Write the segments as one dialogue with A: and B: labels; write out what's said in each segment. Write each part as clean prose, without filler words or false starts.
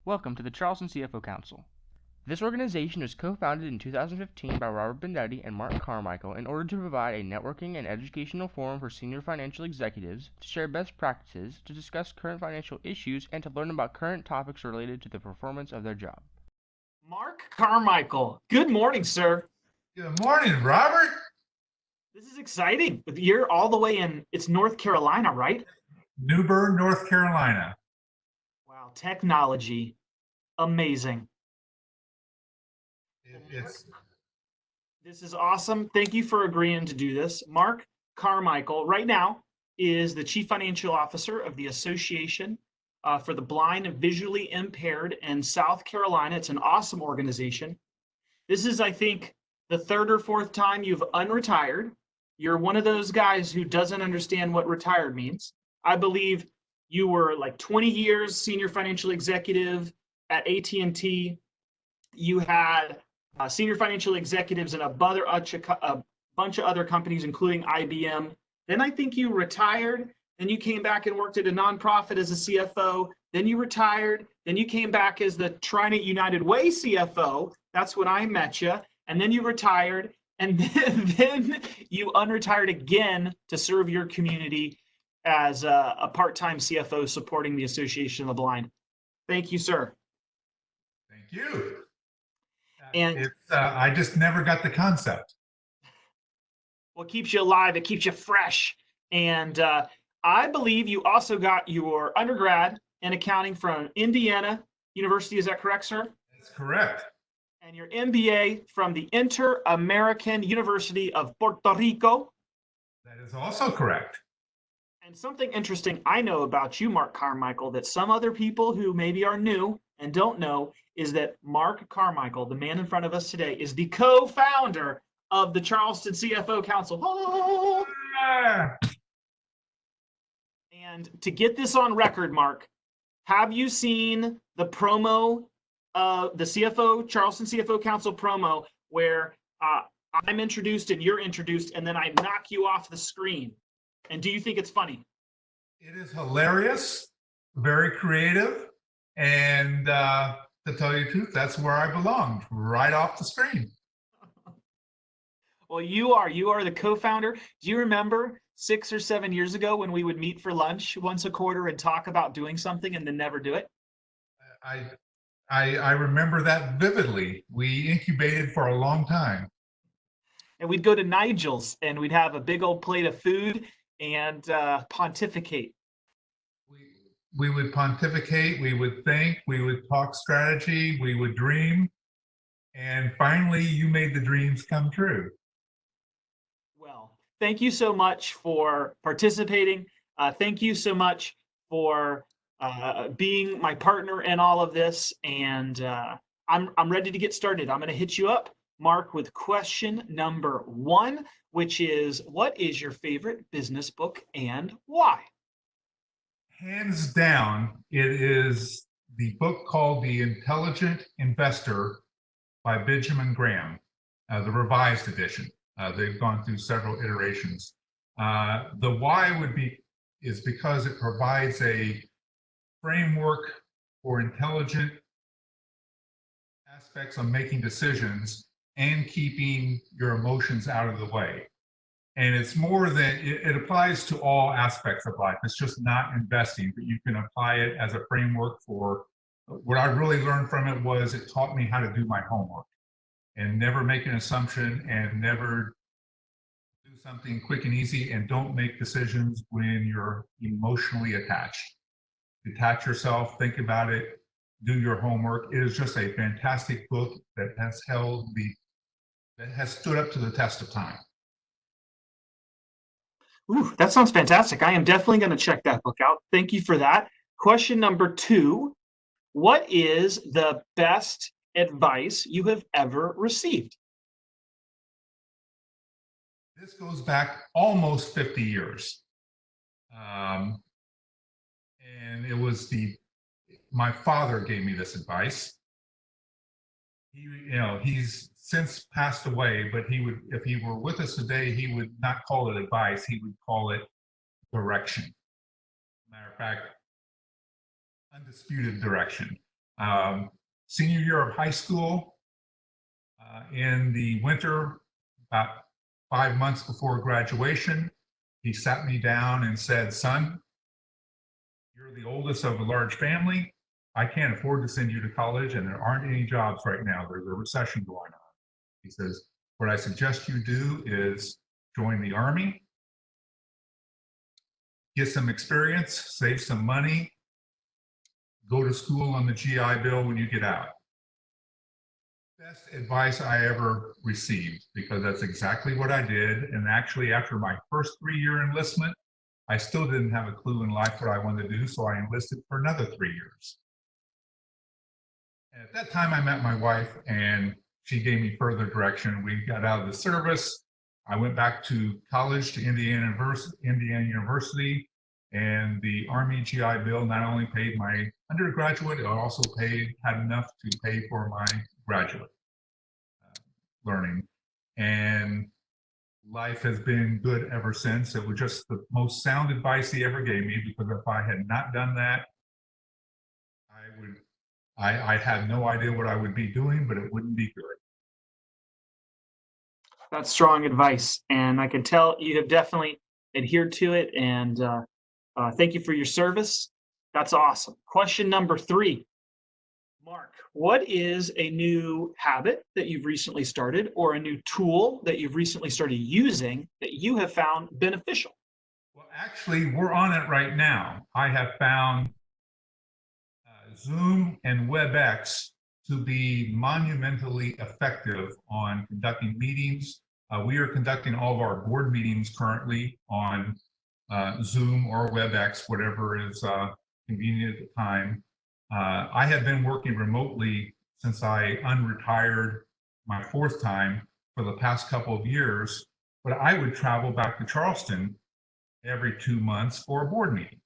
A: Welcome to the Charleston CFO Council. This organization was co-founded in 2015 by Robert Bendetti and Mark Carmichael in order to provide a networking and educational forum for senior financial executives to share best practices, to discuss current financial issues, and to learn about current topics related to the performance of their job.
B: Mark Carmichael, good morning, sir.
C: Good morning, Robert.
B: This is exciting. You're all the way in, it's North Carolina, right?
C: New Bern, North Carolina.
B: Wow, technology, amazing. This is awesome. Thank you for agreeing to do this. Mark Carmichael, right now, is the Chief Financial Officer of the Association for the Blind and Visually Impaired in South Carolina. It's an awesome organization. This is, I think, the third or fourth time you've unretired. You're one of those guys who doesn't understand what retired means. I believe you were like 20 years senior financial executive at AT&T. You had senior financial executives in a bunch of other companies, including IBM. Then I think you retired. Then you came back and worked at a nonprofit as a CFO. Then you retired. Then you came back as the Trinity United Way CFO. That's when I met you. And then you retired. And then you unretired again to serve your community as a part-time CFO supporting the Association of the Blind. Thank you, sir.
C: Thank you.
B: And
C: I just never got the concept.
B: Well, it keeps you alive. It keeps you fresh. And I believe you also got your undergrad in accounting from Indiana University. Is that correct, sir?
C: That's correct.
B: And your MBA from the Inter-American University of Puerto Rico.
C: That is also correct.
B: And something interesting I know about you, Mark Carmichael, that some other people who maybe are new and don't know is that Mark Carmichael, the man in front of us today, is the co-founder of the Charleston CFO Council. Oh!
C: Yeah.
B: And to get this on record, Mark, have you seen the promo, the Charleston CFO Council promo, where I'm introduced and you're introduced, and then I knock you off the screen? And do you think it's funny?
C: It is hilarious, very creative, and to tell you the truth, that's where I belonged, right off the screen.
B: Well, you are the co-founder. Do you remember 6 or 7 years ago when we would meet for lunch once a quarter and talk about doing something and then never do it?
C: I remember that vividly. We incubated for a long time.
B: And we'd go to Nigel's and we'd have a big old plate of food and pontificate.
C: We would pontificate, we would think, we would talk strategy, we would dream, and finally you made the dreams come true.
B: Well, thank you so much for participating. Thank you so much for being my partner in all of this. And I'm ready to get started. I'm going to hit you up, Mark, with question number 1, which is, what is your favorite business book and why?
C: Hands down, it is the book called The Intelligent Investor by Benjamin Graham, the revised edition. They've gone through several iterations. The why is because it provides a framework for intelligent aspects of making decisions and keeping your emotions out of the way. And it's more than, it applies to all aspects of life. It's just not investing, but you can apply it as a framework for, what I really learned from it was it taught me how to do my homework and never make an assumption and never do something quick and easy, and don't make decisions when you're emotionally attached. Detach yourself, think about it, do your homework. It is just a fantastic book that has stood up to the test of time.
B: Ooh, that sounds fantastic. I am definitely going to check that book out. Thank you for that. Question number 2, what is the best advice you have ever received?
C: This goes back almost 50 years. And it was my father gave me this advice. He's since passed away, but if he were with us today, he would not call it advice, he would call it direction. Matter of fact, undisputed direction. Senior year of high school, in the winter, about 5 months before graduation, he sat me down and said, "Son, you're the oldest of a large family. I can't afford to send you to college, and there aren't any jobs right now. There's a recession going on." He says, "What I suggest you do is join the Army, get some experience, save some money, go to school on the GI Bill when you get out." Best advice I ever received, because that's exactly what I did. And actually, after my first 3-year enlistment, I still didn't have a clue in life what I wanted to do, so I enlisted for another 3 years. And at that time, I met my wife, and she gave me further direction. We got out of the service. I went back to college to Indiana University, and the Army GI Bill not only paid my undergraduate, it also had enough to pay for my graduate learning. And life has been good ever since. It was just the most sound advice he ever gave me, because if I had not done that, I had no idea what I would be doing, but it wouldn't be good.
B: That's strong advice, and I can tell you have definitely adhered to it, and thank you for your service. That's awesome. Question number 3. Mark, what is a new habit that you've recently started, or a new tool that you've recently started using that you have found beneficial?
C: Well, actually, we're on it right now. I have found Zoom and WebEx to be monumentally effective on conducting meetings. We are conducting all of our board meetings currently on Zoom or WebEx, whatever is convenient at the time. I have been working remotely since I unretired my 4th time for the past couple of years, but I would travel back to Charleston every 2 months for a board meeting.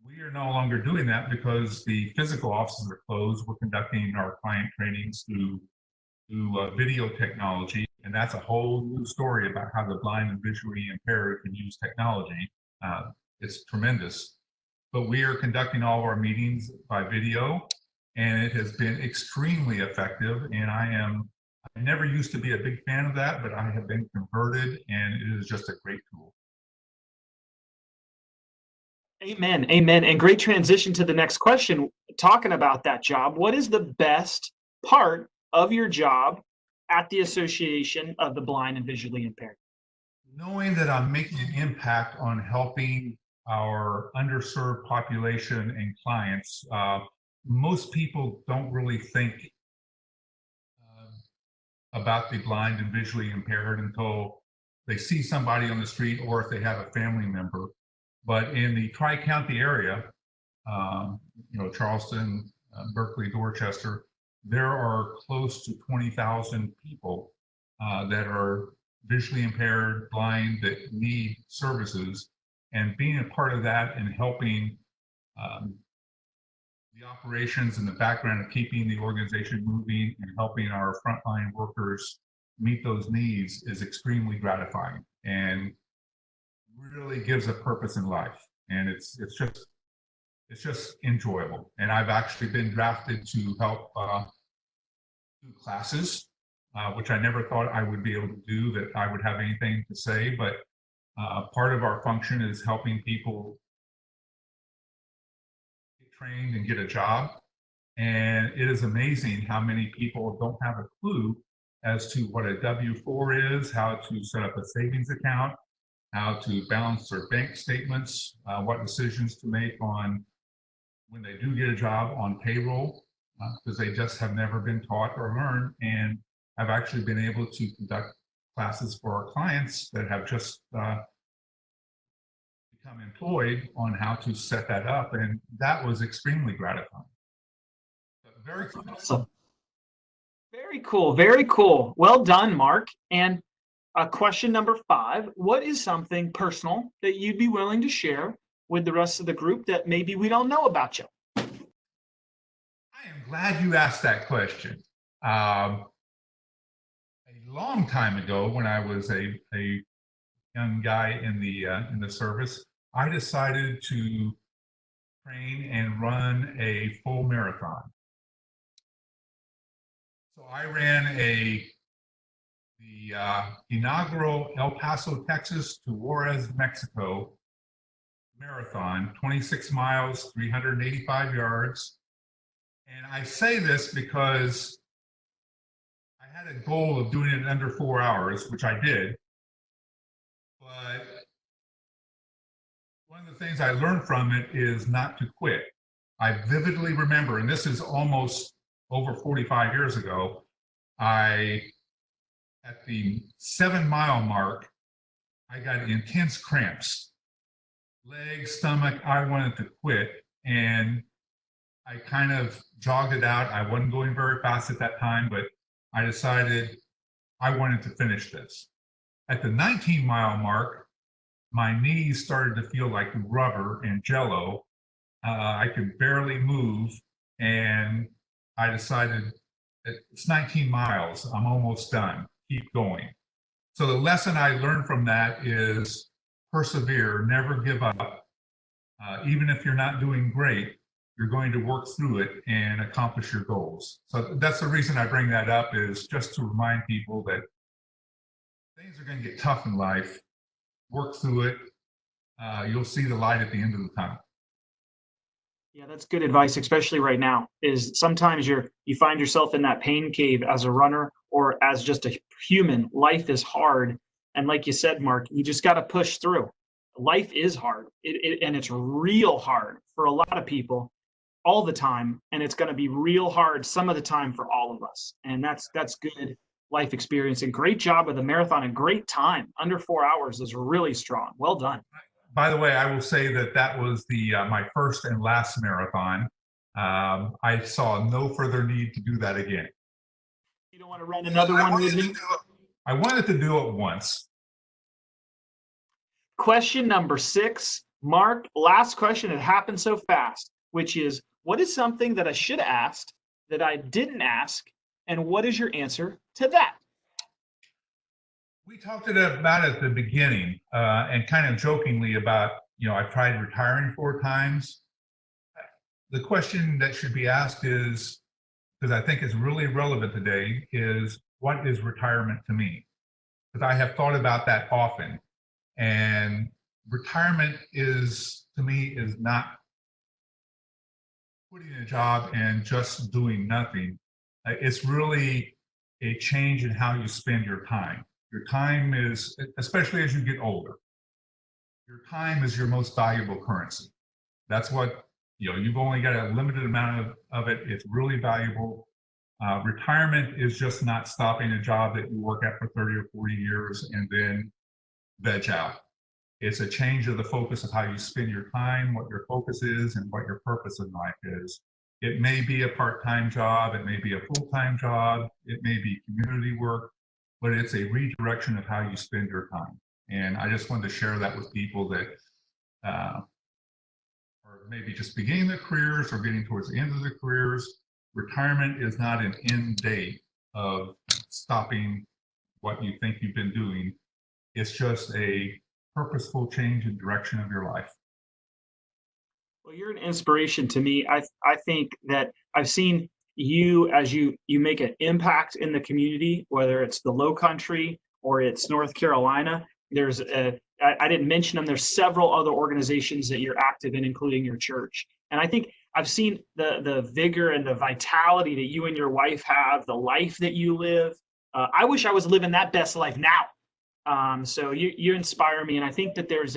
C: We are no longer doing that because the physical offices are closed. We're conducting our client trainings through video technology, and that's a whole new story about how the blind and visually impaired can use technology. It's tremendous. But we are conducting all of our meetings by video, and it has been extremely effective. And I never used to be a big fan of that, but I have been converted, and it is just a great tool.
B: Amen. Amen. And great transition to the next question. Talking about that job, what is the best part of your job at the Association of the Blind and Visually Impaired?
C: Knowing that I'm making an impact on helping our underserved population and clients. Most people don't really think about the blind and visually impaired until they see somebody on the street, or if they have a family member. But in the Tri-County area, Charleston, Berkeley, Dorchester, there are close to 20,000 people that are visually impaired, blind, that need services. And being a part of that and helping the operations and the background of keeping the organization moving and helping our frontline workers meet those needs is extremely gratifying, and really gives a purpose in life. And it's just enjoyable. And I've actually been drafted to help do classes, which I never thought I would be able to do, that I would have anything to say. But part of our function is helping people get trained and get a job. And it is amazing how many people don't have a clue as to what a W-4 is, how to set up a savings account, how to balance their bank statements, what decisions to make on when they do get a job on payroll, because they just have never been taught or learned. And I've actually been able to conduct classes for our clients that have just become employed on how to set that up. And that was extremely gratifying. Very cool.
B: Awesome. Very cool. Very cool. Well done, Mark. And question number 5, what is something personal that you'd be willing to share with the rest of the group that maybe we don't know about you?
C: I am glad you asked that question. A long time ago, when I was a young guy in the service, I decided to train and run a full marathon. So I ran the inaugural El Paso, Texas to Juarez, Mexico marathon, 26 miles, 385 yards. And I say this because I had a goal of doing it in under 4 hours, which I did. But one of the things I learned from it is not to quit. I vividly remember, and this is almost over 45 years ago, at the 7 mile mark, I got intense cramps, legs, stomach. I wanted to quit, and I kind of jogged it out. I wasn't going very fast at that time, but I decided I wanted to finish this. At the 19-mile mark, my knees started to feel like rubber and jello. I could barely move, and I decided it's 19 miles. I'm almost done. Keep going. So the lesson I learned from that is persevere, never give up. Even if you're not doing great, you're going to work through it and accomplish your goals. So that's the reason I bring that up, is just to remind people that things are going to get tough in life. Work through it. You'll see the light at the end of the tunnel.
B: Yeah, that's good advice, especially right now. Is sometimes you find yourself in that pain cave as a runner or as just a human. Life is hard, and like you said, Mark, you just got to push through. Life is hard, and it's real hard for a lot of people all the time, and it's going to be real hard some of the time for all of us. And that's good life experience. And great job with the marathon, and great time. Under 4 hours is really strong. Well done.
C: By the way, I will say that was my first and last marathon. I saw no further need to do that again.
B: You don't want to run another one with me?
C: I wanted to do it once.
B: Question number 6, Mark, last question. It happened so fast, which is, what is something that I should have asked that I didn't ask, and what is your answer to that?
C: We talked about it at the beginning, and kind of jokingly about, I've tried retiring 4 times. The question that should be asked is, because I think it's really relevant today, is what is retirement to me? Because I have thought about that often. And retirement to me, is not quitting a job and just doing nothing. It's really a change in how you spend your time. Your time is, especially as you get older, your time is your most valuable currency. That's what, you've only got a limited amount of it. It's really valuable. Retirement is just not stopping a job that you work at for 30 or 40 years and then veg out. It's a change of the focus of how you spend your time, what your focus is, and what your purpose in life is. It may be a part-time job, it may be a full-time job, it may be community work, but it's a redirection of how you spend your time. And I just wanted to share that with people that are maybe just beginning their careers or getting towards the end of their careers. Retirement is not an end date of stopping what you think you've been doing. It's just a purposeful change in direction of your life.
B: Well, you're an inspiration to me. I think that I've seen you as you make an impact in the community, whether it's the Low Country or it's North Carolina. I didn't mention them. There's several other organizations that you're active in, including your church. And I think I've seen the vigor and the vitality that you and your wife have, the life that you live. I wish I was living that best life now. So you inspire me, and I think that there's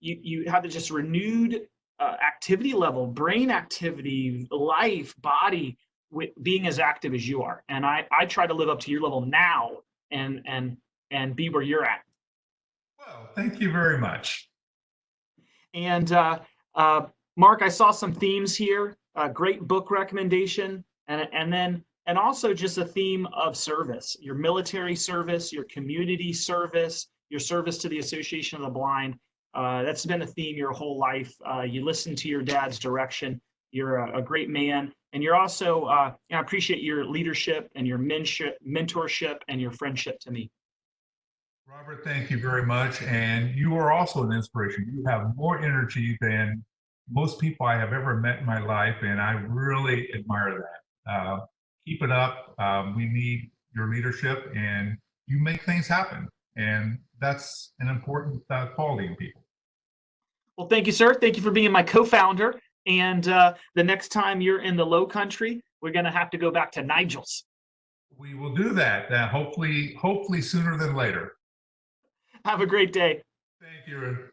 B: you have just renewed activity level, brain activity, life, body, being as active as you are. And I try to live up to your level now and be where you're at.
C: Well, thank you very much.
B: And Mark, I saw some themes here. Great book recommendation, and also just a theme of service, your military service, your community service, your service to the Association of the Blind. That's been a theme your whole life. You listen to your dad's direction. You're a great man. And you're also, I appreciate your leadership and your mentorship and your friendship to me.
C: Robert, thank you very much. And you are also an inspiration. You have more energy than most people I have ever met in my life, and I really admire that. keep it up. We need your leadership, and you make things happen. And that's an important quality in people.
B: Well, thank you, sir. Thank you for being my co-founder. And the next time you're in the Low Country, we're going to have to go back to Nigel's.
C: We will do that. Hopefully sooner than later.
B: Have a great day.
C: Thank you.